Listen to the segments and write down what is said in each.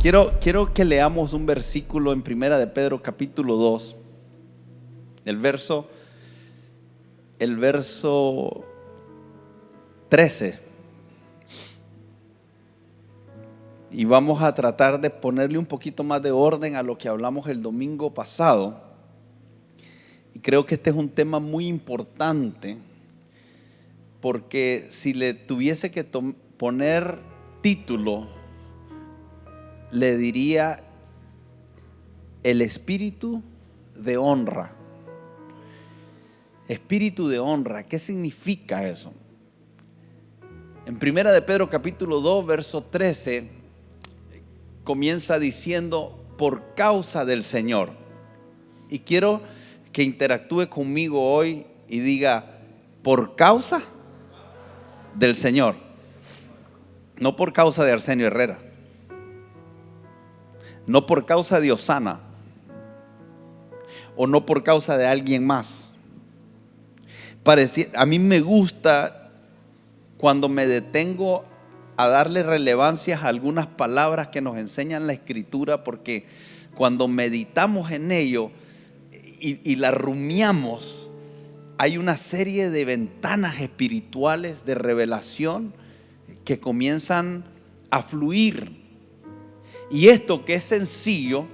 Quiero que leamos un versículo en Primera de Pedro capítulo 2, el verso 13. Y vamos a tratar de ponerle un poquito más de orden a lo que hablamos el domingo pasado. Y creo que este es un tema muy importante, porque si le tuviese que poner título, le diría el espíritu de honra. Espíritu de honra, ¿qué significa eso? En Primera de Pedro capítulo 2, verso 13, comienza diciendo: por causa del Señor. Y quiero que interactúe conmigo hoy y diga: por causa del Señor. No por causa de Arsenio Herrera, no por causa de Osana, o no por causa de alguien más. A mí me gusta cuando me detengo a darle relevancia a algunas palabras que nos enseñan la Escritura, porque cuando meditamos en ello y la rumiamos, hay una serie de ventanas espirituales de revelación que comienzan a fluir. Y esto que es sencillo,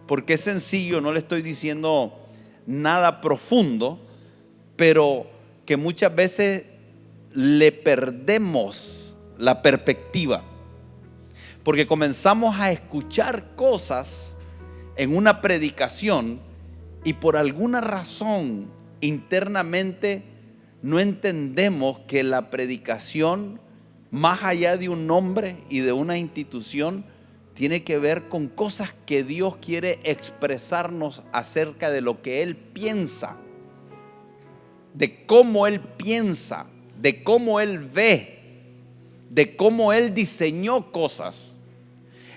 porque es sencillo, no le estoy diciendo nada profundo, pero que muchas veces le perdemos la perspectiva, porque comenzamos a escuchar cosas en una predicación y por alguna razón internamente no entendemos que la predicación, más allá de un nombre y de una institución, tiene que ver con cosas que Dios quiere expresarnos acerca de lo que Él piensa, de cómo Él piensa, de cómo Él ve, de cómo Él diseñó cosas.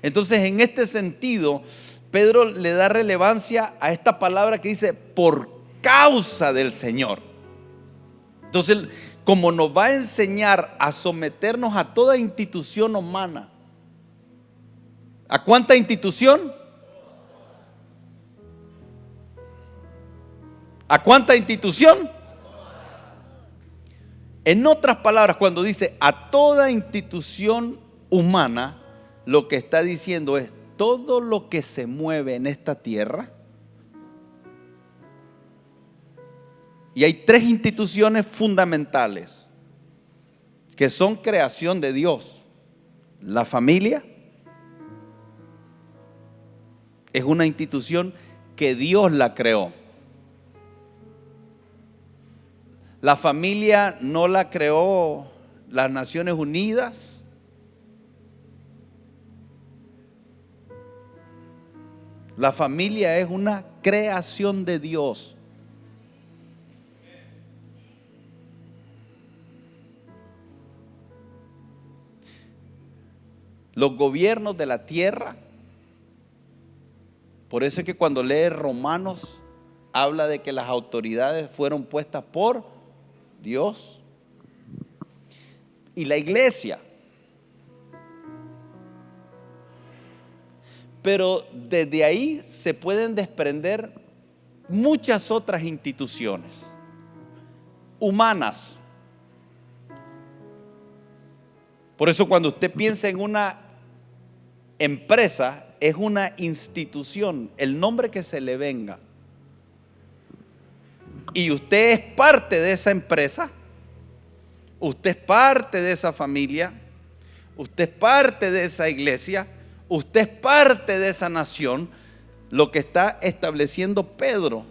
Entonces, en este sentido, Pedro le da relevancia a esta palabra que dice por causa del Señor. Entonces, como nos va a enseñar a someternos a toda institución humana. ¿A cuánta institución? ¿A cuánta institución? En otras palabras, cuando dice a toda institución humana, lo que está diciendo es todo lo que se mueve en esta tierra. Y hay tres instituciones fundamentales que son creación de Dios. La familia es una institución que Dios la creó. La familia no la creó las Naciones Unidas. La familia es una creación de Dios. Los gobiernos de la tierra, por eso es que cuando lee Romanos habla de que las autoridades fueron puestas por Dios. Y la iglesia. Pero desde ahí se pueden desprender muchas otras instituciones humanas. Por eso cuando usted piensa en una empresa, es una institución, el nombre que se le venga. Y usted es parte de esa empresa, usted es parte de esa familia, usted es parte de esa iglesia, usted es parte de esa nación. Lo que está estableciendo Pedro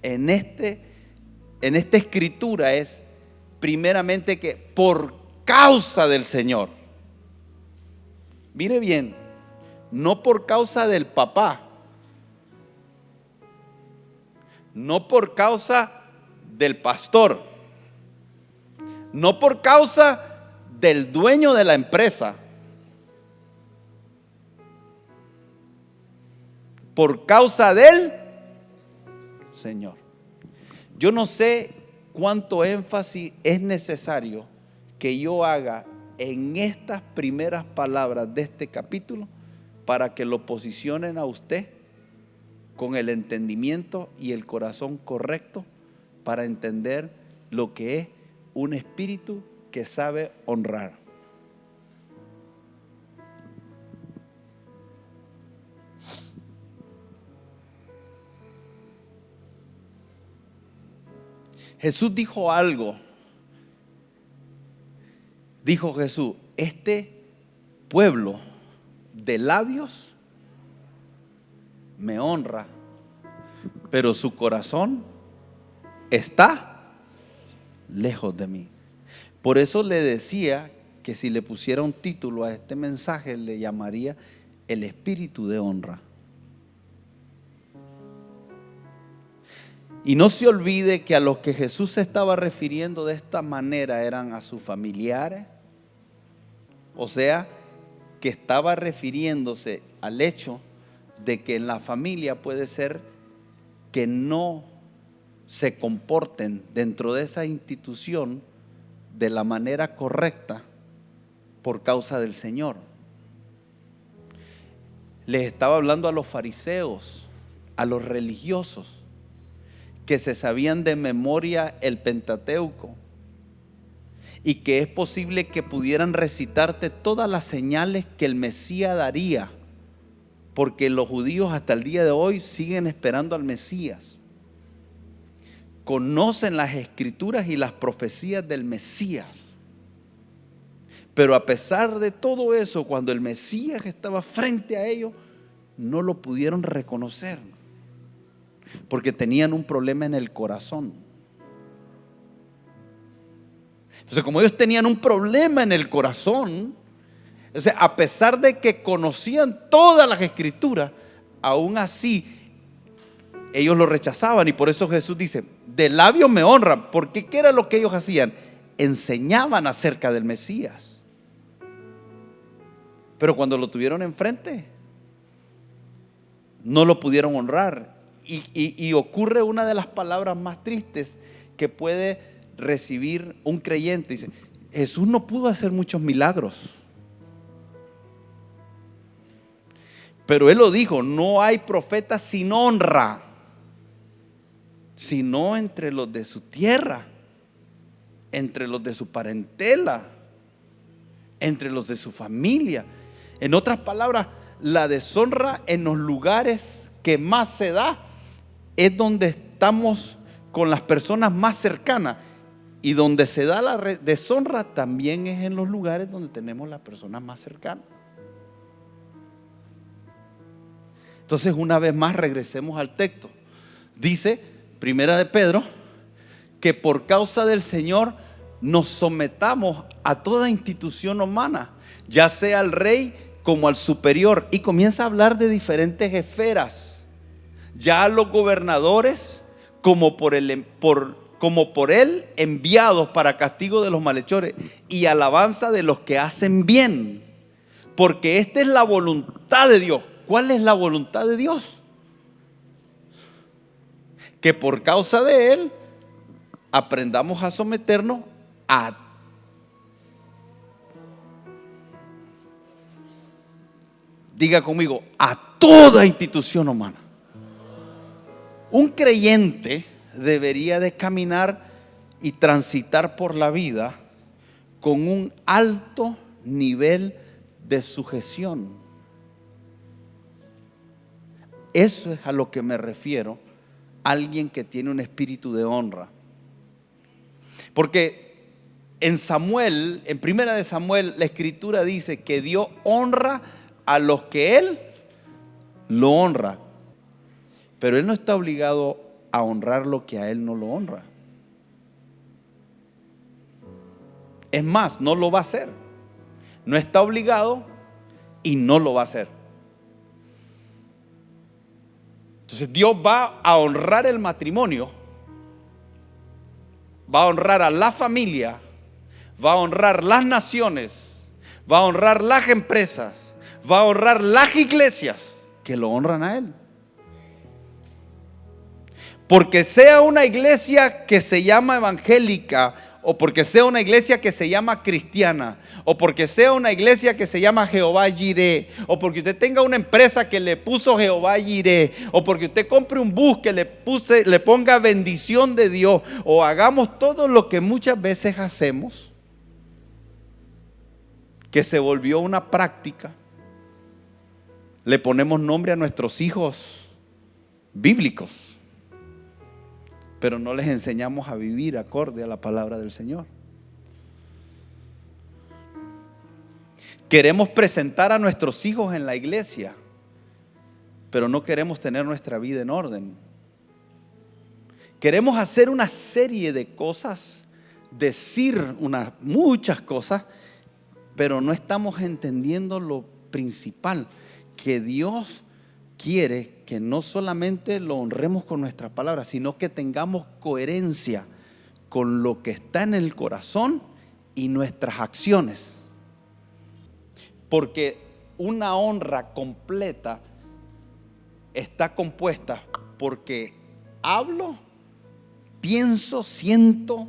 en esta escritura es primeramente que por causa del Señor. Mire bien, no por causa del papá, no por causa del pastor, no por causa del dueño de la empresa, por causa del Señor. Yo no sé cuánto énfasis es necesario que yo haga en estas primeras palabras de este capítulo para que lo posicionen a usted con el entendimiento y el corazón correcto para entender lo que es un espíritu que sabe honrar. Jesús dijo algo. Dijo Jesús: este pueblo de labios me honra, pero su corazón está lejos de mí. Por eso le decía que si le pusiera un título a este mensaje, le llamaría el espíritu de honra. Y no se olvide que a los que Jesús se estaba refiriendo de esta manera eran a sus familiares. O sea, que estaba refiriéndose al hecho de que en la familia puede ser que no se comporten dentro de esa institución de la manera correcta por causa del Señor. Les estaba hablando a los fariseos, a los religiosos, que se sabían de memoria el Pentateuco y que es posible que pudieran recitarte todas las señales que el Mesías daría, porque los judíos hasta el día de hoy siguen esperando al Mesías. Conocen las escrituras y las profecías del Mesías, pero a pesar de todo eso, cuando el Mesías estaba frente a ellos, no lo pudieron reconocer, porque tenían un problema en el corazón. Entonces, como ellos tenían un problema en el corazón, o sea, a pesar de que conocían todas las escrituras, aún así ellos lo rechazaban. Y por eso Jesús dice: de labios me honran. Porque ¿qué era lo que ellos hacían? Enseñaban acerca del Mesías, pero cuando lo tuvieron enfrente no lo pudieron honrar. Y ocurre una de las palabras más tristes que puede recibir un creyente. Dice: Jesús no pudo hacer muchos milagros, pero Él lo dijo: no hay profeta sin honra, sino entre los de su tierra, entre los de su parentela, entre los de su familia. En otras palabras, la deshonra en los lugares que más se da es donde estamos con las personas más cercanas, y donde se da la deshonra también es en los lugares donde tenemos las personas más cercanas. Entonces, una vez más, regresemos al texto. Dice Primera de Pedro que por causa del Señor nos sometamos a toda institución humana, ya sea al rey como al superior, y comienza a hablar de diferentes esferas. Ya a los gobernadores como por él enviados para castigo de los malhechores y alabanza de los que hacen bien, porque esta es la voluntad de Dios. ¿Cuál es la voluntad de Dios? Que por causa de Él aprendamos a someternos a diga conmigo, a toda institución humana. Un creyente debería de caminar y transitar por la vida con un alto nivel de sujeción. Eso es a lo que me refiero, alguien que tiene un espíritu de honra. Porque en Samuel, en Primera de Samuel, la escritura dice que Dios honra a los que Él lo honra, pero Él no está obligado a honrar lo que a Él no lo honra. Es más, no lo va a hacer. No está obligado y no lo va a hacer. Entonces Dios va a honrar el matrimonio, va a honrar a la familia, va a honrar las naciones, va a honrar las empresas, va a honrar las iglesias que lo honran a Él. Porque sea una iglesia que se llama evangélica o porque sea una iglesia que se llama cristiana, o porque sea una iglesia que se llama Jehová Jireh, o porque usted tenga una empresa que le puso Jehová Jireh, o porque usted compre un bus que le ponga bendición de Dios, o hagamos todo lo que muchas veces hacemos, que se volvió una práctica. Le ponemos nombre a nuestros hijos bíblicos, pero no les enseñamos a vivir acorde a la palabra del Señor. Queremos presentar a nuestros hijos en la iglesia, pero no queremos tener nuestra vida en orden. Queremos hacer una serie de cosas, decir muchas cosas, pero no estamos entendiendo lo principal, que Dios quiere que no solamente lo honremos con nuestras palabras, sino que tengamos coherencia con lo que está en el corazón y nuestras acciones. Porque una honra completa está compuesta porque hablo, pienso, siento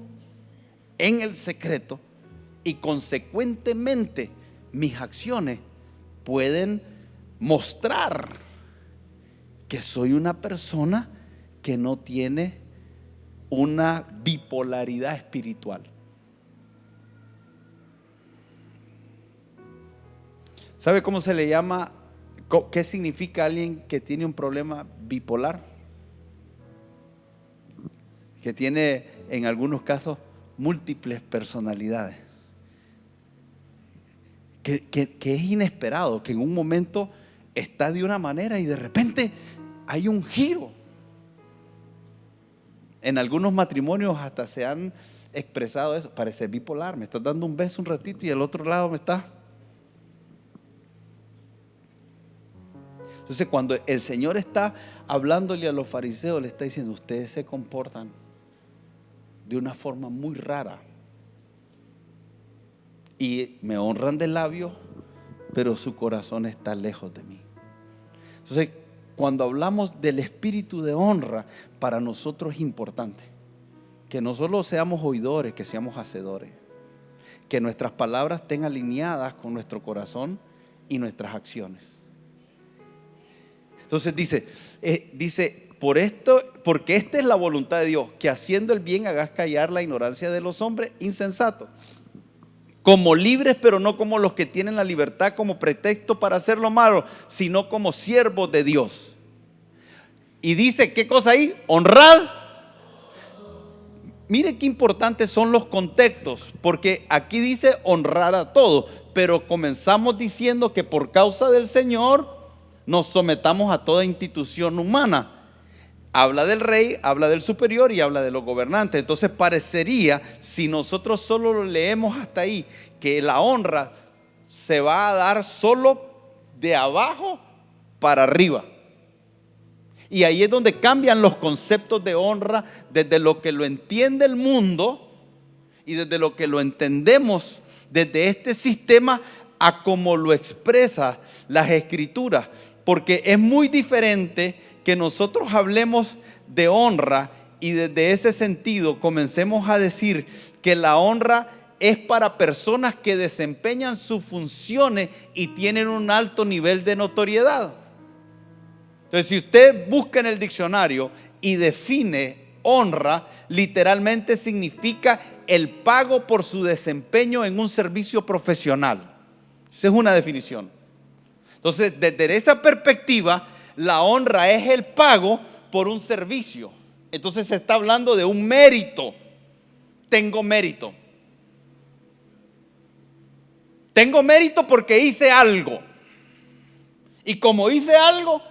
en el secreto y consecuentemente mis acciones pueden mostrar que soy una persona que no tiene una bipolaridad espiritual. ¿Sabe cómo se le llama? ¿Qué significa alguien que tiene un problema bipolar? Que tiene en algunos casos múltiples personalidades. Que es inesperado, que en un momento está de una manera y de repente hay un giro. En algunos matrimonios hasta se han expresado eso: parece bipolar, me estás dando un beso un ratito y al otro lado me está. Entonces, cuando el Señor está hablándole a los fariseos, le está diciendo: ustedes se comportan de una forma muy rara y me honran de labios, pero su corazón está lejos de mí. Entonces, cuando hablamos del espíritu de honra, para nosotros es importante que no solo seamos oidores, que seamos hacedores, que nuestras palabras estén alineadas con nuestro corazón y nuestras acciones. Entonces dice, porque esta es la voluntad de Dios, que haciendo el bien hagas callar la ignorancia de los hombres insensatos, como libres, pero no como los que tienen la libertad como pretexto para hacer lo malo, sino como siervos de Dios. Y dice, ¿qué cosa ahí? Honrad. Mire qué importantes son los contextos, porque aquí dice honrar a todos, pero comenzamos diciendo que por causa del Señor nos sometamos a toda institución humana. Habla del rey, habla del superior y habla de los gobernantes. Entonces parecería, si nosotros solo lo leemos hasta ahí, que la honra se va a dar solo de abajo para arriba. Y ahí es donde cambian los conceptos de honra, desde lo que lo entiende el mundo y desde lo que lo entendemos desde este sistema a cómo lo expresa las Escrituras. Porque es muy diferente que nosotros hablemos de honra y desde ese sentido comencemos a decir que la honra es para personas que desempeñan sus funciones y tienen un alto nivel de notoriedad. Entonces, si usted busca en el diccionario y define honra, literalmente significa el pago por su desempeño en un servicio profesional. Esa es una definición. Entonces, desde esa perspectiva, la honra es el pago por un servicio. Entonces se está hablando de un mérito. Tengo mérito. Tengo mérito porque hice algo. Y como hice algo,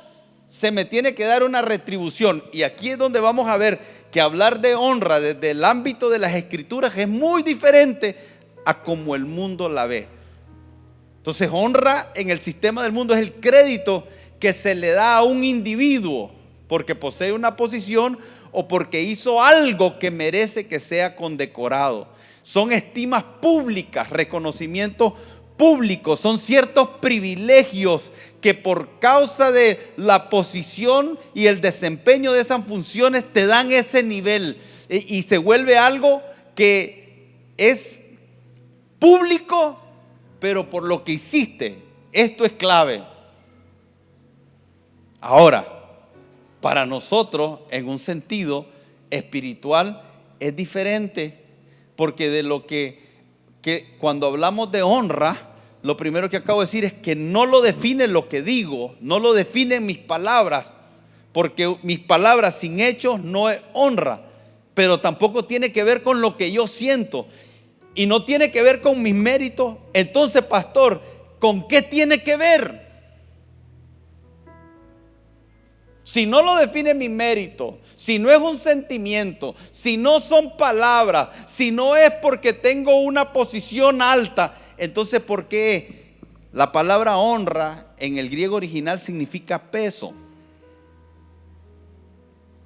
se me tiene que dar una retribución. Y aquí es donde vamos a ver que hablar de honra desde el ámbito de las Escrituras es muy diferente a como el mundo la ve. Entonces, honra en el sistema del mundo es el crédito que se le da a un individuo porque posee una posición o porque hizo algo que merece que sea condecorado. Son estimas públicas, reconocimientos públicos, son ciertos privilegios que por causa de la posición y el desempeño de esas funciones te dan ese nivel y se vuelve algo que es público, pero por lo que hiciste. Esto es clave. Ahora, para nosotros, en un sentido espiritual, es diferente, porque de lo que cuando hablamos de honra, lo primero que acabo de decir es que no lo define lo que digo, no lo definen mis palabras, porque mis palabras sin hechos no es honra, pero tampoco tiene que ver con lo que yo siento y no tiene que ver con mis méritos. Entonces, pastor, ¿con qué tiene que ver? Si no lo define mi mérito, si no es un sentimiento, si no son palabras, si no es porque tengo una posición alta, entonces ¿por qué? La palabra honra en el griego original significa peso,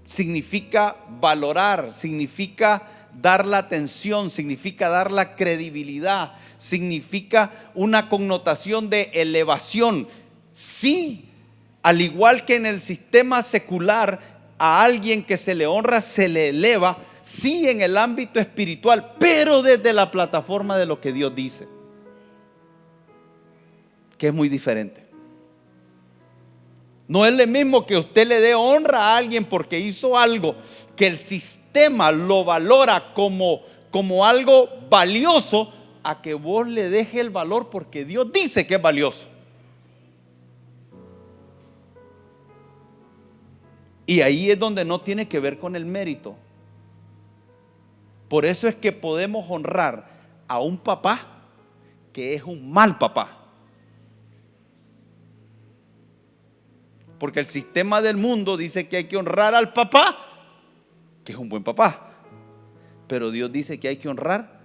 significa valorar, significa dar la atención, significa dar la credibilidad, significa una connotación de elevación. Sí, al igual que en el sistema secular, a alguien que se le honra se le eleva, sí, en el ámbito espiritual, pero desde la plataforma de lo que Dios dice, que es muy diferente. No es lo mismo que usted le dé honra a alguien porque hizo algo que el sistema lo valora como algo valioso, a que vos le deje el valor porque Dios dice que es valioso. Y ahí es donde no tiene que ver con el mérito. Por eso es que podemos honrar a un papá que es un mal papá. Porque el sistema del mundo dice que hay que honrar al papá, que es un buen papá. Pero Dios dice que hay que honrar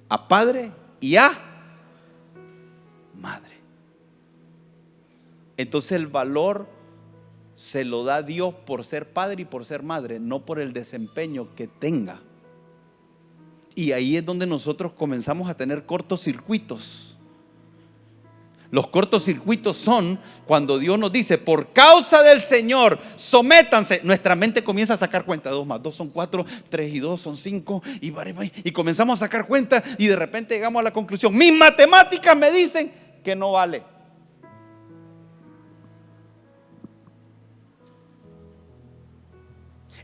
a padre y a madre. Entonces el valor se lo da Dios por ser padre y por ser madre, no por el desempeño que tenga. Y ahí es donde nosotros comenzamos a tener cortocircuitos. Los cortocircuitos son cuando Dios nos dice: por causa del Señor, sométanse. Nuestra mente comienza a sacar cuenta. 2 más 2 son 4, 3 y 2 son 5. Y comenzamos a sacar cuenta y de repente llegamos a la conclusión: mis matemáticas me dicen que no vale.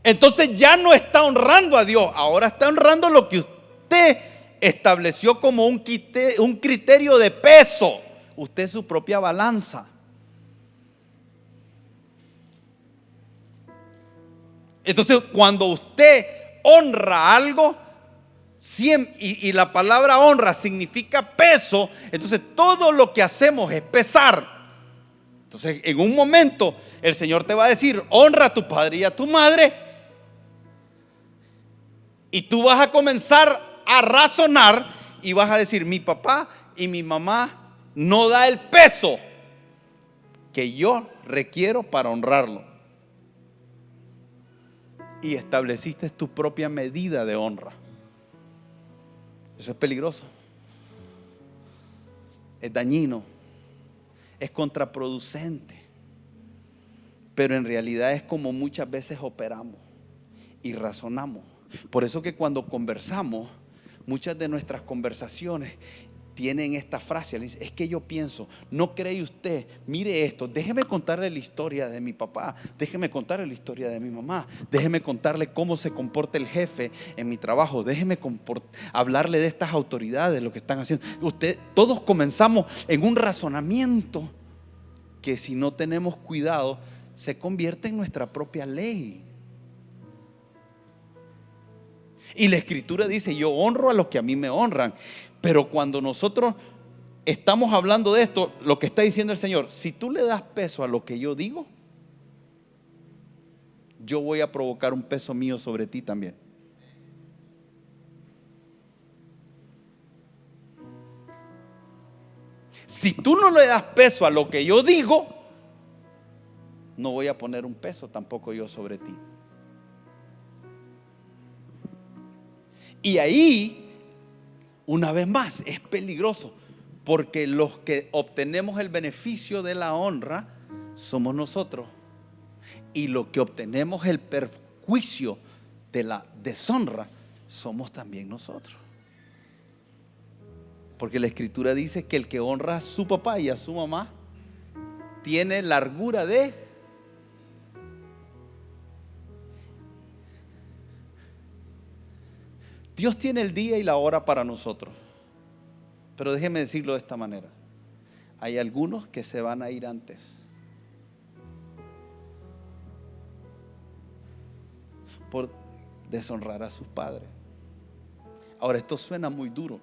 Entonces ya no está honrando a Dios, ahora está honrando lo que usted estableció como un criterio de peso. Usted es su propia balanza. Entonces cuando usted honra algo, y la palabra honra significa peso, entonces todo lo que hacemos es pesar. Entonces en un momento el Señor te va a decir: honra a tu padre y a tu madre. Y tú vas a comenzar a razonar y vas a decir: mi papá y mi mamá no da el peso que yo requiero para honrarlo. Y estableciste tu propia medida de honra. Eso es peligroso, es dañino, es contraproducente. Pero en realidad es como muchas veces operamos y razonamos. Por eso que cuando conversamos, muchas de nuestras conversaciones tienen esta frase: es que yo pienso, no cree usted, mire esto, déjeme contarle la historia de mi papá, déjeme contarle la historia de mi mamá, déjeme contarle cómo se comporta el jefe en mi trabajo, déjeme hablarle de estas autoridades, lo que están haciendo. Todos comenzamos en un razonamiento que, si no tenemos cuidado, se convierte en nuestra propia ley. Y la Escritura dice: yo honro a los que a mí me honran. Pero cuando nosotros estamos hablando de esto, lo que está diciendo el Señor: si tú le das peso a lo que yo digo, yo voy a provocar un peso mío sobre ti también. Si tú no le das peso a lo que yo digo, no voy a poner un peso tampoco yo sobre ti. Y ahí, una vez más, es peligroso, porque los que obtenemos el beneficio de la honra somos nosotros, y los que obtenemos el perjuicio de la deshonra somos también nosotros. Porque la Escritura dice que el que honra a su papá y a su mamá tiene largura de... Dios tiene el día y la hora para nosotros. Pero déjeme decirlo de esta manera. Hay algunos que se van a ir antes. Por deshonrar a sus padres. Ahora, esto suena muy duro.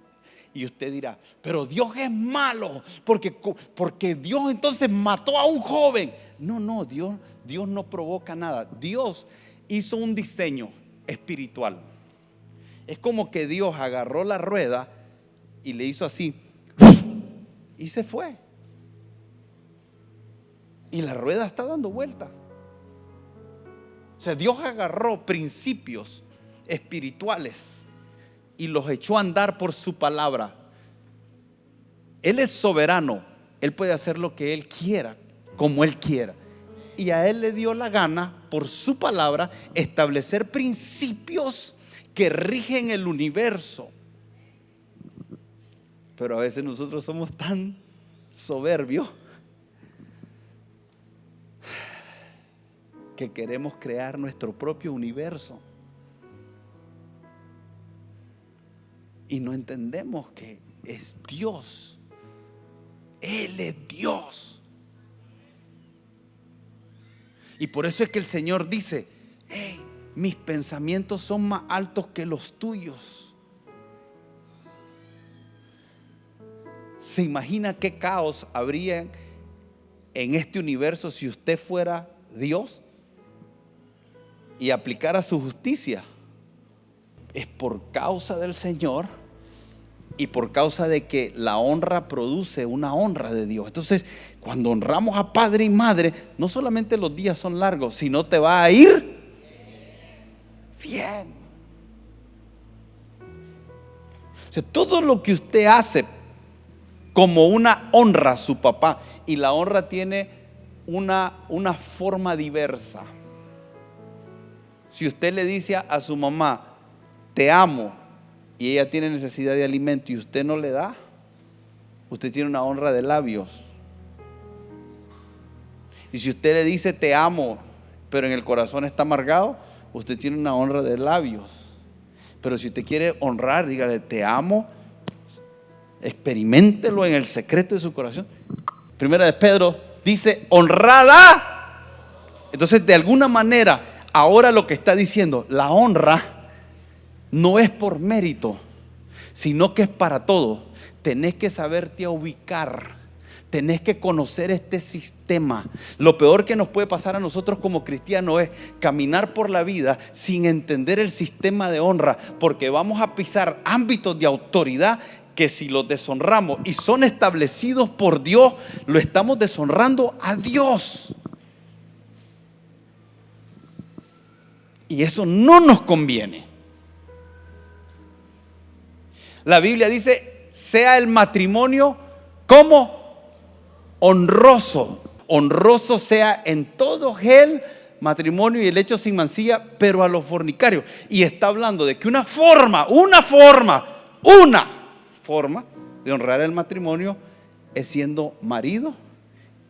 Y usted dirá, pero Dios es malo, porque Dios entonces mató a un joven. No, Dios no provoca nada. Dios hizo un diseño espiritual. Es como que Dios agarró la rueda y le hizo así y se fue. Y la rueda está dando vuelta. O sea, Dios agarró principios espirituales y los echó a andar por su palabra. Él es soberano. Él puede hacer lo que Él quiera, como Él quiera. Y a Él le dio la gana, por su palabra, establecer principios que rigen el universo. Pero a veces nosotros somos tan soberbios que queremos crear nuestro propio universo. Y no entendemos que es Dios. Él es Dios. Y por eso es que el Señor dice: hey, mis pensamientos son más altos que los tuyos. ¿Se imagina qué caos habría en este universo si usted fuera Dios y aplicara su justicia? Es por causa del Señor y por causa de que la honra produce una honra de Dios. Entonces, cuando honramos a padre y madre, no solamente los días son largos, sino te va a ir bien. O sea, todo lo que usted hace como una honra a su papá, y la honra tiene una forma diversa. Si usted le dice a su mamá: te amo, y ella tiene necesidad de alimento y usted no le da, usted tiene una honra de labios. Y si usted le dice te amo, pero en el corazón está amargado, usted tiene una honra de labios. Pero si usted quiere honrar, dígale te amo, experiméntelo en el secreto de su corazón. Primera de Pedro dice honrada. Entonces, de alguna manera, ahora lo que está diciendo, la honra no es por mérito, sino que es para todo. Tenés que saberte ubicar, tenés que conocer este sistema. Lo peor que nos puede pasar a nosotros como cristianos es caminar por la vida sin entender el sistema de honra, porque vamos a pisar ámbitos de autoridad que, si los deshonramos y son establecidos por Dios, lo estamos deshonrando a Dios. Y eso no nos conviene. La Biblia dice: sea el matrimonio como honroso. Honroso sea en todo el matrimonio y el hecho sin mancilla, pero a los fornicarios. Y está hablando de que una forma de honrar el matrimonio es siendo marido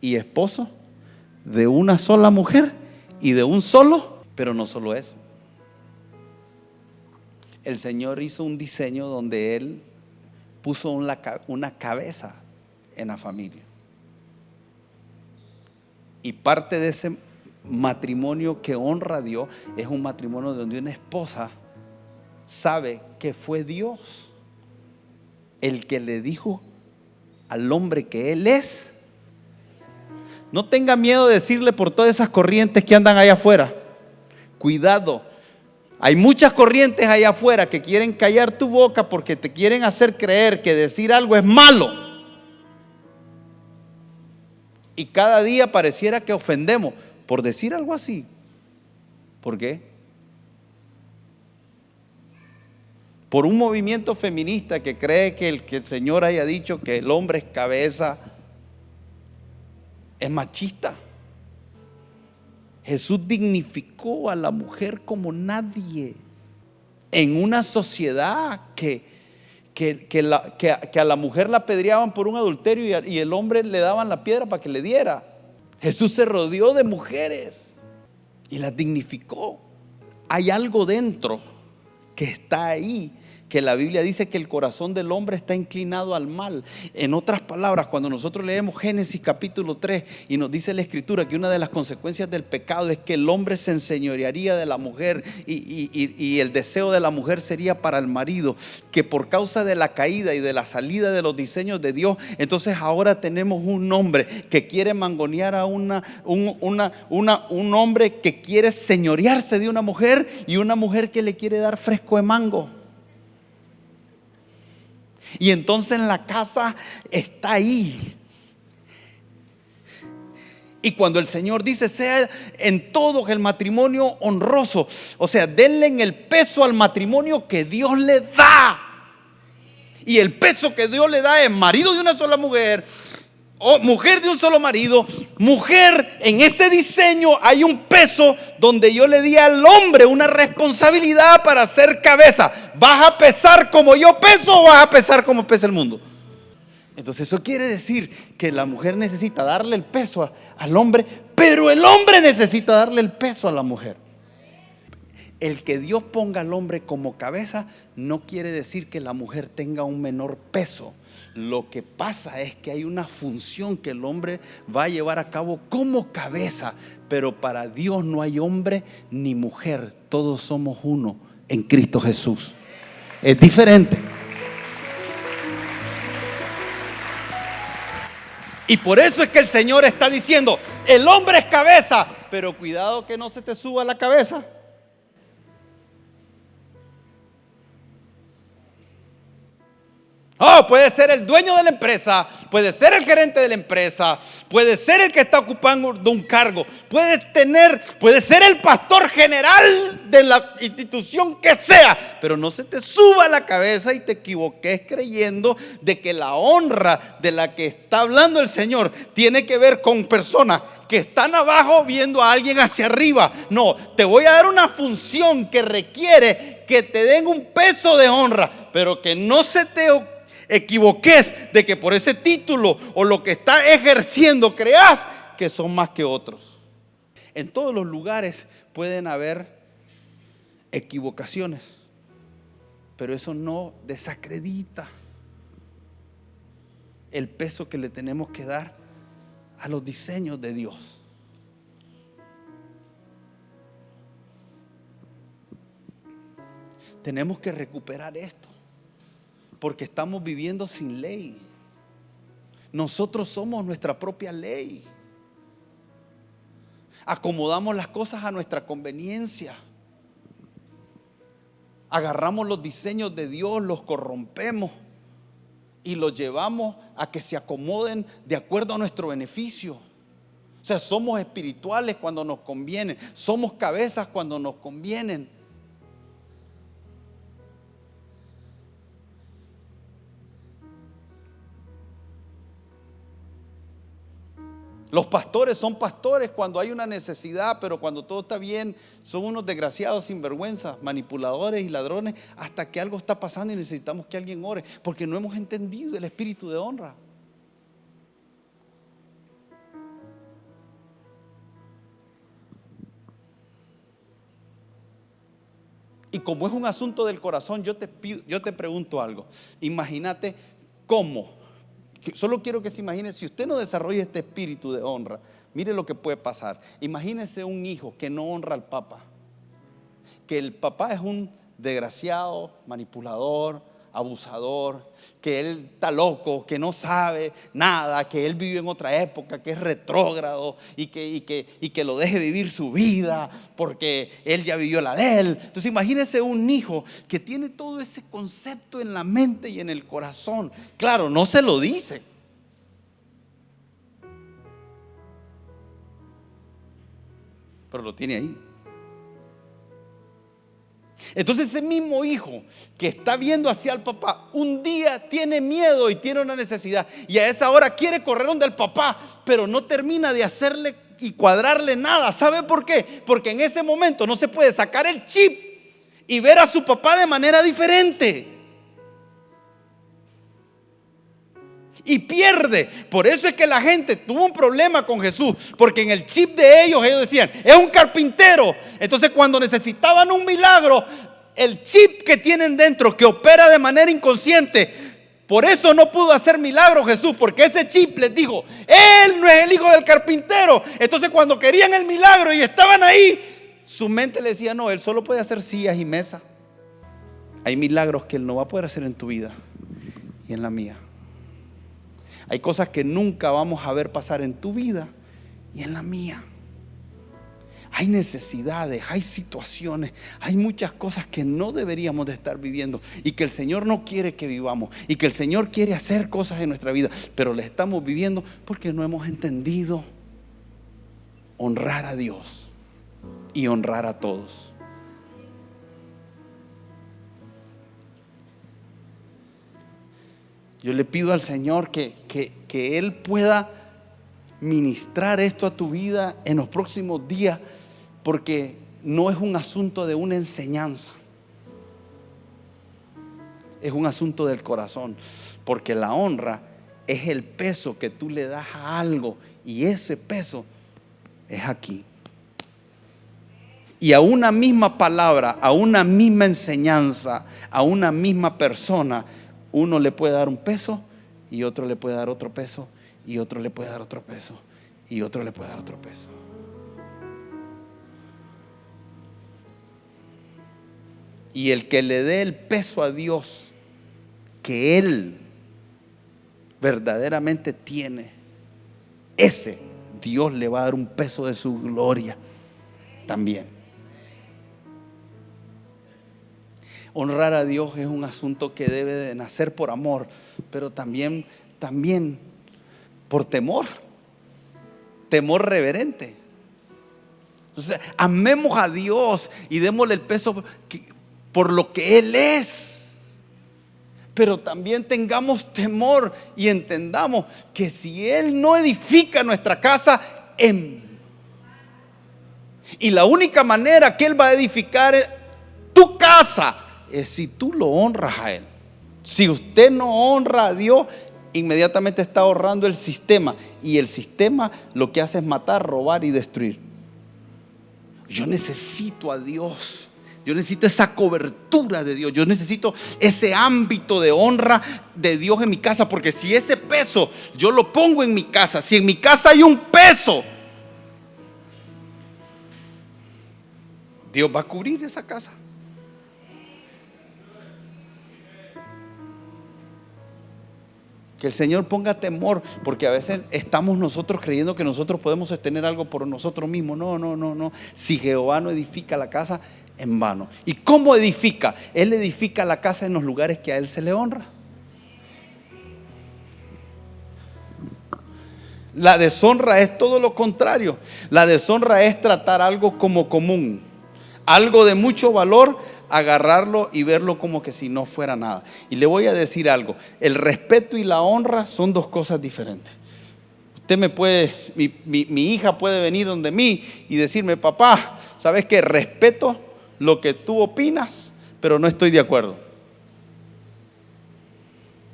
y esposo de una sola mujer y de un solo. Pero no solo eso. El Señor hizo un diseño donde Él puso una cabeza en la familia. Y parte de ese matrimonio que honra a Dios es un matrimonio donde una esposa sabe que fue Dios el que le dijo al hombre que Él es. No tenga miedo de decirle por todas esas corrientes que andan allá afuera. Cuidado. Hay muchas corrientes allá afuera que quieren callar tu boca porque te quieren hacer creer que decir algo es malo. Y cada día pareciera que ofendemos por decir algo así. ¿Por qué? Por un movimiento feminista que cree que el Señor haya dicho que el hombre es cabeza, es machista. Jesús dignificó a la mujer como nadie en una sociedad que que a la mujer la apedreaban por un adulterio y el hombre le daban la piedra para que le diera. Jesús se rodeó de mujeres y las dignificó. Hay algo dentro que está ahí, que la Biblia dice que el corazón del hombre está inclinado al mal. En otras palabras, cuando nosotros leemos Génesis capítulo 3 y nos dice la Escritura que una de las consecuencias del pecado es que el hombre se enseñorearía de la mujer y el deseo de la mujer sería para el marido, que por causa de la caída y de la salida de los diseños de Dios, entonces ahora tenemos un hombre que quiere mangonear a un hombre que quiere señorearse de una mujer y una mujer que le quiere dar fresco de mango. Y entonces la casa está ahí. Y cuando el Señor dice sea en todo el matrimonio honroso, o sea, denle en el peso al matrimonio que Dios le da. Y el peso que Dios le da es marido de una sola mujer, o mujer de un solo marido. Mujer, en ese diseño hay un peso donde yo le di al hombre una responsabilidad para ser cabeza. ¿Vas a pesar como yo peso o vas a pesar como pesa el mundo? Entonces eso quiere decir que la mujer necesita darle el peso al hombre, pero el hombre necesita darle el peso a la mujer. El que Dios ponga al hombre como cabeza no quiere decir que la mujer tenga un menor peso. Lo que pasa es que hay una función que el hombre va a llevar a cabo como cabeza, pero para Dios no hay hombre ni mujer, todos somos uno en Cristo Jesús. Es diferente. Y por eso es que el Señor está diciendo, el hombre es cabeza, pero cuidado que no se te suba la cabeza. Oh, puede ser el dueño de la empresa, puede ser el gerente de la empresa, puede ser el que está ocupando un cargo, puede ser el pastor general de la institución que sea, pero no se te suba la cabeza y te equivoques creyendo de que la honra de la que está hablando el Señor tiene que ver con personas que están abajo viendo a alguien hacia arriba. No, te voy a dar una función que requiere que te den un peso de honra, pero que no se te equivoques de que por ese título o lo que está ejerciendo creas que son más que otros. En todos los lugares pueden haber equivocaciones, pero eso no desacredita el peso que le tenemos que dar a los diseños de Dios. Tenemos que recuperar esto, porque estamos viviendo sin ley. Nosotros somos nuestra propia ley. Acomodamos las cosas a nuestra conveniencia. Agarramos los diseños de Dios, los corrompemos y los llevamos a que se acomoden de acuerdo a nuestro beneficio. O sea, somos espirituales cuando nos conviene, somos cabezas cuando nos convienen. Los pastores son pastores cuando hay una necesidad, pero cuando todo está bien, son unos desgraciados sinvergüenzas, manipuladores y ladrones, hasta que algo está pasando y necesitamos que alguien ore, porque no hemos entendido el espíritu de honra. Y como es un asunto del corazón, yo te pregunto algo. Imagínate cómo. Solo quiero que se imagine, si usted no desarrolla este espíritu de honra, mire lo que puede pasar. Imagínese un hijo que no honra al papá, que el papá es un desgraciado, manipulador, abusador, que él está loco, que no sabe nada, que él vivió en otra época, que es retrógrado y que lo deje vivir su vida porque él ya vivió la de él. Entonces imagínese un hijo que tiene todo ese concepto en la mente y en el corazón. Claro, no se lo dice, pero lo tiene ahí. Entonces ese mismo hijo que está viendo hacia el papá, un día tiene miedo y tiene una necesidad, y a esa hora quiere correr donde el papá, pero no termina de hacerle y cuadrarle nada. ¿Sabe por qué? Porque en ese momento no se puede sacar el chip y ver a su papá de manera diferente. Y pierde. Por eso es que la gente tuvo un problema con Jesús, porque en el chip de ellos decían, es un carpintero. Entonces cuando necesitaban un milagro, el chip que tienen dentro, que opera de manera inconsciente, por eso no pudo hacer milagro Jesús, porque ese chip les dijo, él no es el hijo del carpintero. Entonces cuando querían el milagro y estaban ahí, su mente le decía, no, él solo puede hacer sillas y mesas. Hay milagros que él no va a poder hacer en tu vida y en la mía. Hay cosas que nunca vamos a ver pasar en tu vida y en la mía. Hay necesidades, hay situaciones, hay muchas cosas que no deberíamos de estar viviendo y que el Señor no quiere que vivamos y que el Señor quiere hacer cosas en nuestra vida, pero las estamos viviendo porque no hemos entendido honrar a Dios y honrar a todos. Yo le pido al Señor que Él pueda ministrar esto a tu vida en los próximos días, porque no es un asunto de una enseñanza, es un asunto del corazón, porque la honra es el peso que tú le das a algo y ese peso es aquí. Y a una misma palabra, a una misma enseñanza, a una misma persona, uno le puede dar un peso y otro le puede dar otro peso y otro le puede dar otro peso y otro le puede dar otro peso. Y el que le dé el peso a Dios que Él verdaderamente tiene, ese Dios le va a dar un peso de su gloria también. Honrar a Dios es un asunto que debe de nacer por amor, pero también por temor reverente. O sea, amemos a Dios y démosle el peso por lo que Él es. Pero también tengamos temor y entendamos que si Él no edifica nuestra casa, y la única manera que Él va a edificar tu casa es si tú lo honras a Él. Si usted no honra a Dios, inmediatamente está honrando el sistema, y el sistema lo que hace es matar, robar y destruir. Yo necesito a Dios. Yo necesito esa cobertura de Dios. Yo necesito ese ámbito de honra de Dios en mi casa, porque si ese peso yo lo pongo en mi casa, si en mi casa hay un peso, Dios va a cubrir esa casa. Que el Señor ponga temor, porque a veces estamos nosotros creyendo que nosotros podemos sostener algo por nosotros mismos. No. Si Jehová no edifica la casa, en vano. ¿Y cómo edifica? Él edifica la casa en los lugares que a Él se le honra. La deshonra es todo lo contrario. La deshonra es tratar algo como común, algo de mucho valor, agarrarlo y verlo como que si no fuera nada. Y le voy a decir algo: el respeto y la honra son dos cosas diferentes. Usted me puede, mi hija puede venir donde mí y decirme: papá, ¿sabes qué? Respeto lo que tú opinas, pero no estoy de acuerdo.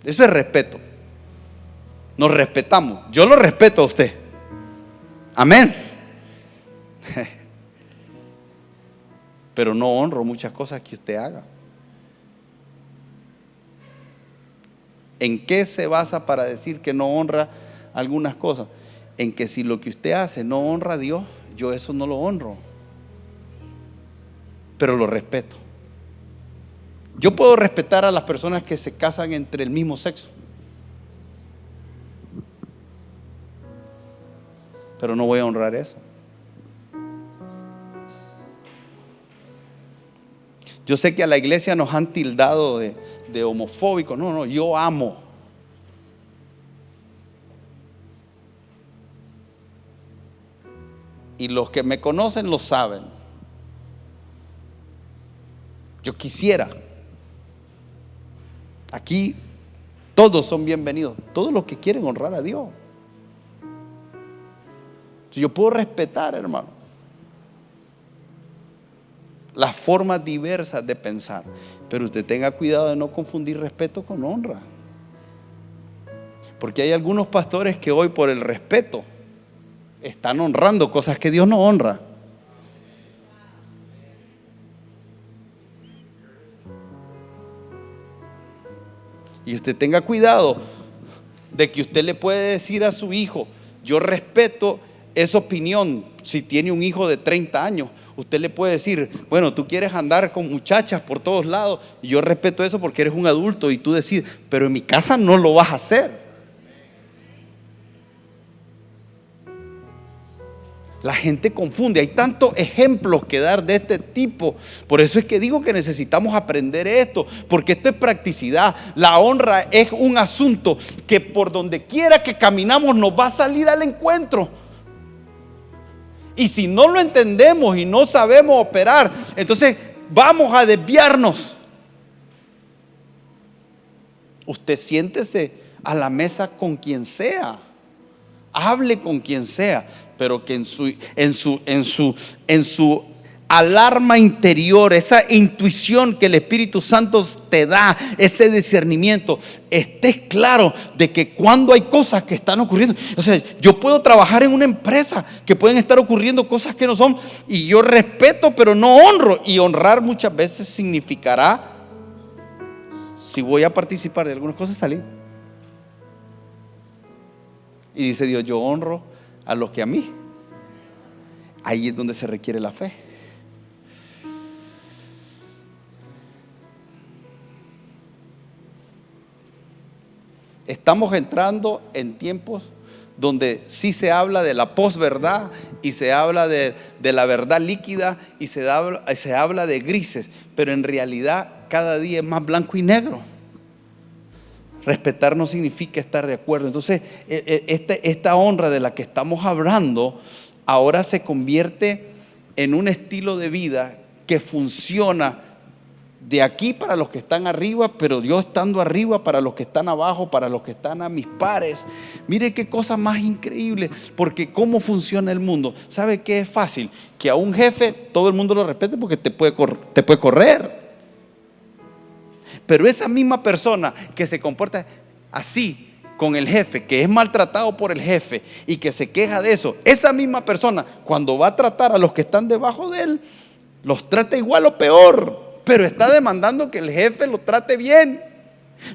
Eso es respeto. Nos respetamos. Yo lo respeto a usted. Amén. Pero no honro muchas cosas que usted haga. ¿En qué se basa para decir que no honra algunas cosas? En que si lo que usted hace no honra a Dios, yo eso no lo honro, pero lo respeto. Yo puedo respetar a las personas que se casan entre el mismo sexo, pero no voy a honrar eso. Yo sé que a la iglesia nos han tildado de homofóbicos. No, yo amo. Y los que me conocen lo saben. Yo quisiera. Aquí todos son bienvenidos. Todos los que quieren honrar a Dios. Yo puedo respetar, hermano, las formas diversas de pensar, pero usted tenga cuidado de no confundir respeto con honra. Porque hay algunos pastores que hoy por el respeto están honrando cosas que Dios no honra. Y usted tenga cuidado de que usted le puede decir a su hijo: yo respeto esa opinión. Si tiene un hijo de 30 años, usted le puede decir: bueno, tú quieres andar con muchachas por todos lados, y yo respeto eso porque eres un adulto y tú decides, pero en mi casa no lo vas a hacer. La gente confunde, hay tantos ejemplos que dar de este tipo. Por eso es que digo que necesitamos aprender esto, porque esto es practicidad. La honra es un asunto que por donde quiera que caminamos nos va a salir al encuentro. Y si no lo entendemos y no sabemos operar, entonces vamos a desviarnos. Usted siéntese a la mesa con quien sea, hable con quien sea, pero que en su alarma interior, esa intuición que el Espíritu Santo te da, ese discernimiento, estés claro de que cuando hay cosas que están ocurriendo. O sea, yo puedo trabajar en una empresa que pueden estar ocurriendo cosas que no son, y yo respeto pero no honro. Y honrar muchas veces significará, si voy a participar de algunas cosas, salir. Y dice Dios: yo honro a los que a mí. Ahí es donde se requiere la fe. Estamos entrando en tiempos donde sí se habla de la posverdad y se habla de la verdad líquida y se habla de grises, pero en realidad cada día es más blanco y negro. Respetar no significa estar de acuerdo. Entonces esta honra de la que estamos hablando ahora se convierte en un estilo de vida que funciona de aquí para los que están arriba, pero yo estando arriba para los que están abajo, para los que están a mis pares. Mire qué cosa más increíble, porque cómo funciona el mundo. ¿Sabe qué es fácil? Que a un jefe todo el mundo lo respete porque te puede correr. Pero esa misma persona que se comporta así con el jefe, que es maltratado por el jefe y que se queja de eso, esa misma persona cuando va a tratar a los que están debajo de él, los trata igual o peor, pero está demandando que el jefe lo trate bien.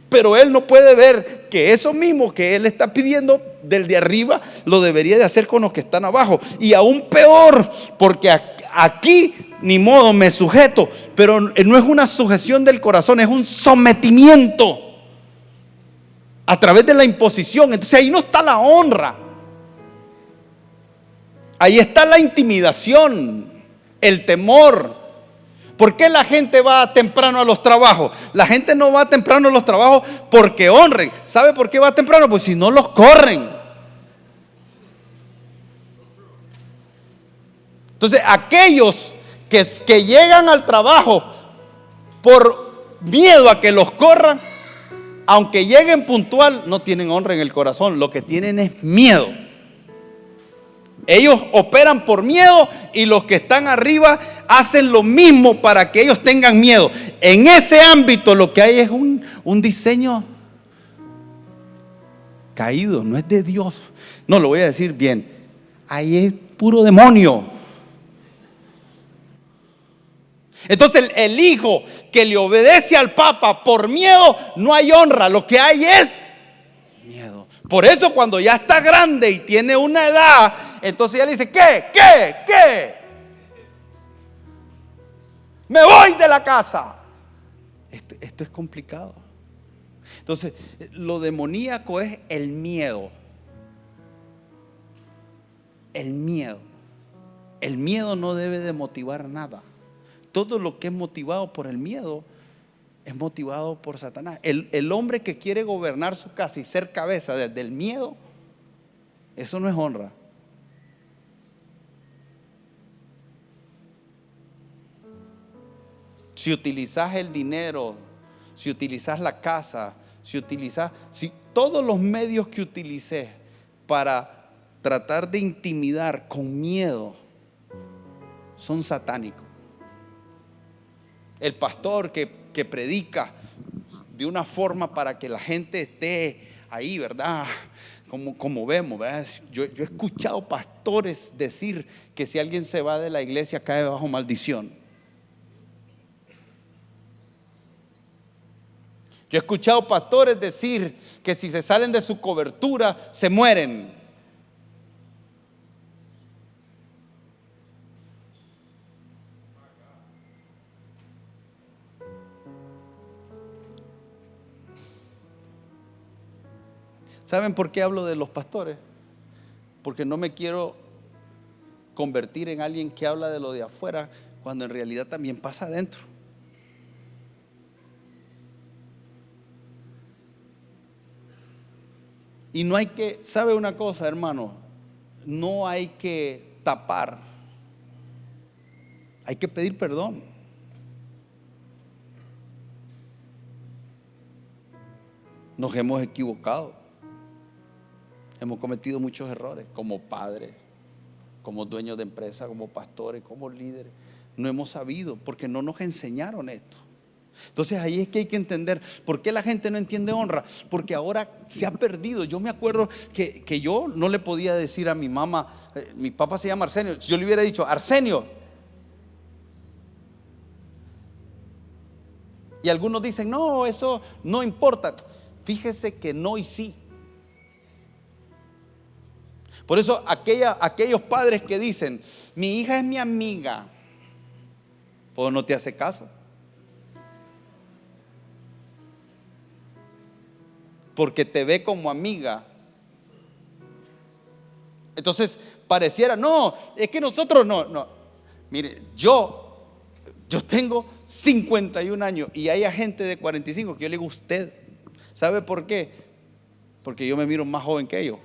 Pero él no puede ver que eso mismo que él está pidiendo del de arriba lo debería de hacer con los que están abajo. Y aún peor, porque aquí ni modo me sujeto, pero no es una sujeción del corazón, es un sometimiento a través de la imposición. Entonces ahí no está la honra, ahí está la intimidación, el temor. ¿Por qué la gente va temprano a los trabajos? La gente no va temprano a los trabajos porque honren. ¿Sabe por qué va temprano? Pues si no los corren. Entonces aquellos que llegan al trabajo por miedo a que los corran, aunque lleguen puntual, no tienen honra en el corazón. Lo que tienen es miedo. Ellos operan por miedo y los que están arriba hacen lo mismo para que ellos tengan miedo. En ese ámbito lo que hay es un diseño caído, no es de Dios. No, lo voy a decir bien, ahí es puro demonio. Entonces el hijo que le obedece al Papa por miedo, no hay honra, lo que hay es miedo. Por eso cuando ya está grande y tiene una edad, entonces ya le dice: ¿Qué? Me voy de la casa. Esto es complicado. Entonces lo demoníaco es el miedo. El miedo no debe de motivar nada. Todo lo que es motivado por el miedo es motivado por Satanás. El hombre que quiere gobernar su casa y ser cabeza desde el miedo, eso no es honra. Si utilizas el dinero, si utilizas la casa, si todos los medios que utilices para tratar de intimidar con miedo son satánicos. El pastor que predica de una forma para que la gente esté ahí, ¿verdad? Como vemos, ¿verdad? Yo he escuchado pastores decir que si alguien se va de la iglesia cae bajo maldición. Yo he escuchado pastores decir que si se salen de su cobertura se mueren. ¿Saben por qué hablo de los pastores? Porque no me quiero convertir en alguien que habla de lo de afuera cuando en realidad también pasa adentro. Y no hay que, ¿sabe una cosa, hermano? No hay que tapar, hay que pedir perdón. Nos hemos equivocado, hemos cometido muchos errores como padres, como dueños de empresa, como pastores, como líderes. No hemos sabido porque no nos enseñaron esto. Entonces ahí es que hay que entender por qué la gente no entiende honra, porque ahora se ha perdido. Yo me acuerdo que yo no le podía decir a mi mamá, mi papá se llama Arsenio, yo le hubiera dicho Arsenio. Y algunos dicen, no, eso no importa. Fíjese que no y sí. Por eso aquellos padres que dicen, mi hija es mi amiga, pues no te hace caso. Porque te ve como amiga. Entonces pareciera, no, es que nosotros no. Mire, yo tengo 51 años y hay gente de 45 que yo le digo usted. ¿Sabe por qué? Porque yo me miro más joven que ellos.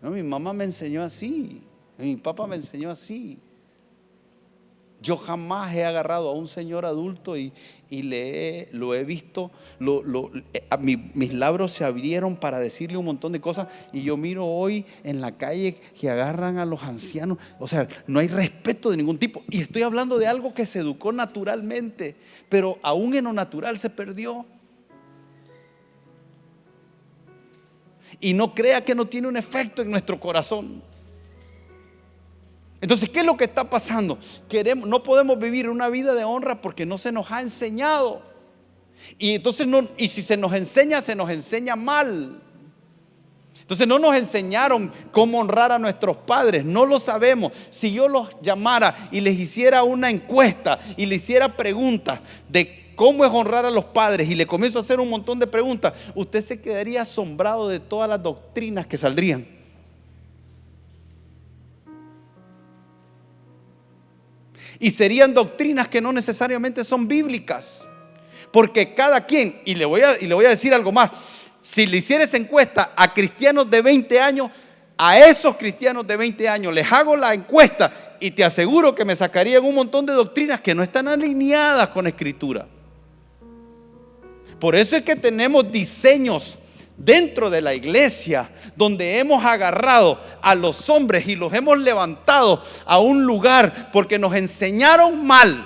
No, mi mamá me enseñó así. Mi papá me enseñó así. Yo jamás he agarrado a un señor adulto y lo he visto, mis labios se abrieron para decirle un montón de cosas. Y yo miro hoy en la calle que agarran a los ancianos. O sea, no hay respeto de ningún tipo. Y estoy hablando de algo que se educó naturalmente, pero aún en lo natural se perdió. Y no crea que no tiene un efecto en nuestro corazón. Entonces, ¿qué es lo que está pasando? No podemos vivir una vida de honra porque no se nos ha enseñado. Y entonces si se nos enseña mal. Entonces no nos enseñaron cómo honrar a nuestros padres, no lo sabemos. Si yo los llamara y les hiciera una encuesta y le hiciera preguntas de cómo es honrar a los padres y le comienzo a hacer un montón de preguntas, usted se quedaría asombrado de todas las doctrinas que saldrían. Y serían doctrinas que no necesariamente son bíblicas. Porque cada quien, y le voy a decir algo más, si le hiciera esa encuesta a cristianos de 20 años, a esos cristianos de 20 años les hago la encuesta y te aseguro que me sacarían un montón de doctrinas que no están alineadas con la Escritura. Por eso es que tenemos diseños dentro de la iglesia donde hemos agarrado a los hombres y los hemos levantado a un lugar porque nos enseñaron mal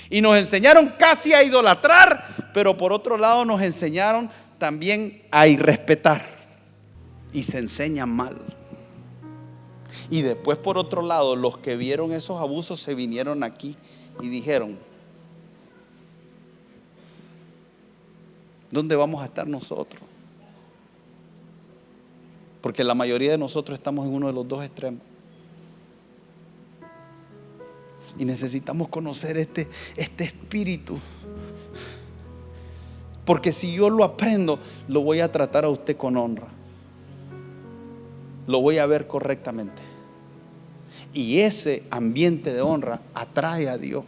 y nos enseñaron casi a idolatrar, pero por otro lado nos enseñaron también a irrespetar y se enseña mal. Y después por otro lado los que vieron esos abusos se vinieron aquí y dijeron, ¿dónde vamos a estar nosotros? Porque la mayoría de nosotros estamos en uno de los dos extremos. Y necesitamos conocer este espíritu. Porque si yo lo aprendo, lo voy a tratar a usted con honra. Lo voy a ver correctamente. Y ese ambiente de honra atrae a Dios.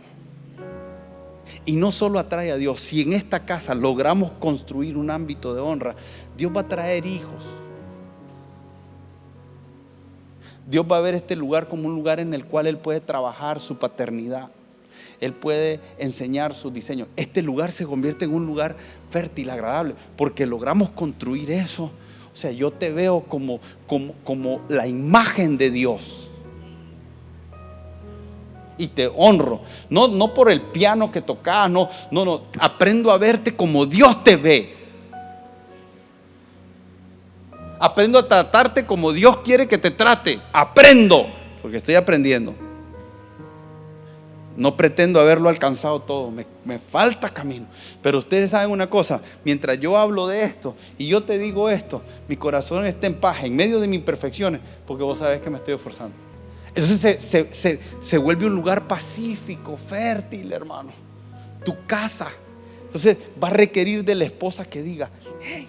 Y no solo atrae a Dios, si en esta casa logramos construir un ámbito de honra, Dios va a traer hijos. Dios va a ver este lugar como un lugar en el cual Él puede trabajar su paternidad. Él puede enseñar sus diseños. Este lugar se convierte en un lugar fértil, agradable, porque logramos construir eso. O O sea, yo te veo como la imagen de Dios. Y te honro. No por el piano que tocas, no. Aprendo a verte como Dios te ve. Aprendo a tratarte como Dios quiere que te trate. Aprendo, porque estoy aprendiendo. No pretendo haberlo alcanzado todo, me falta camino. Pero ustedes saben una cosa, mientras yo hablo de esto y yo te digo esto, mi corazón está en paz en medio de mis imperfecciones, porque vos sabés que me estoy esforzando. Entonces se vuelve un lugar pacífico, fértil, hermano. Tu casa. Entonces va a requerir de la esposa que diga: hey,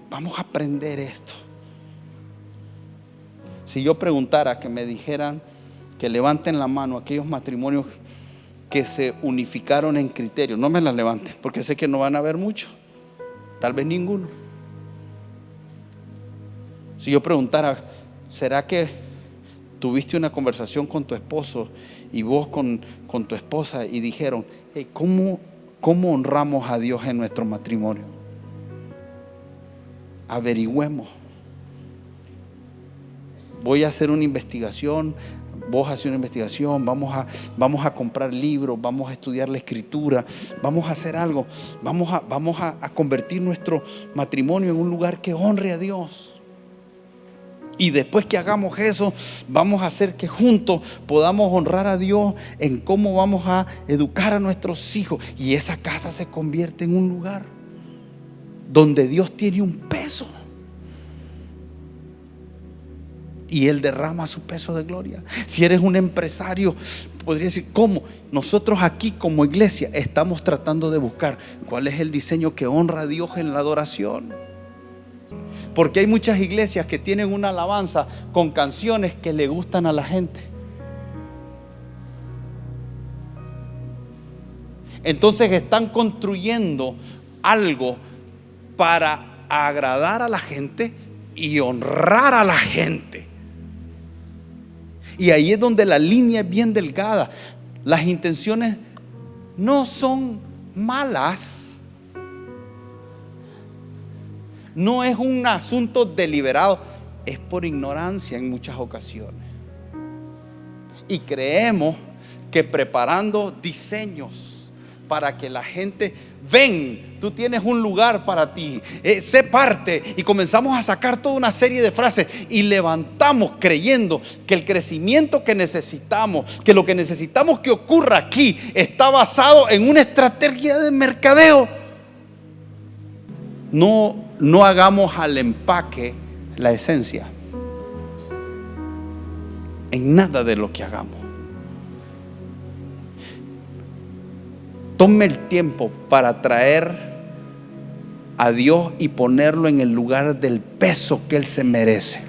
vamos a aprender esto. Si yo preguntara, que me dijeran, que levanten la mano aquellos matrimonios que se unificaron en criterios. No me la levanten, porque sé que no van a haber muchos, tal vez ninguno. Si yo preguntara, ¿será que tuviste una conversación con tu esposo y vos con tu esposa y dijeron: hey, ¿cómo honramos a Dios en nuestro matrimonio? Averigüemos. Voy a hacer una investigación, vos haces una investigación, vamos a comprar libros, vamos a estudiar la escritura, vamos a hacer algo, vamos a convertir nuestro matrimonio en un lugar que honre a Dios. Y después que hagamos eso, vamos a hacer que juntos podamos honrar a Dios en cómo vamos a educar a nuestros hijos. Y esa casa se convierte en un lugar donde Dios tiene un peso. Y Él derrama su peso de gloria. Si eres un empresario, podría decir: ¿cómo? Nosotros aquí como iglesia estamos tratando de buscar cuál es el diseño que honra a Dios en la adoración. Porque hay muchas iglesias que tienen una alabanza con canciones que le gustan a la gente. Entonces están construyendo algo para agradar a la gente y honrar a la gente. Y ahí es donde la línea es bien delgada. Las intenciones no son malas. No es un asunto deliberado. Es por ignorancia en muchas ocasiones. Y creemos que preparando diseños para que la gente: ven, tú tienes un lugar para ti, sé parte. Y comenzamos a sacar toda una serie de frases y levantamos creyendo que el crecimiento que necesitamos, que lo que necesitamos que ocurra aquí, está basado en una estrategia de mercadeo. No hagamos al empaque la esencia en nada de lo que hagamos. Tome el tiempo para traer a Dios y ponerlo en el lugar del peso que Él se merece.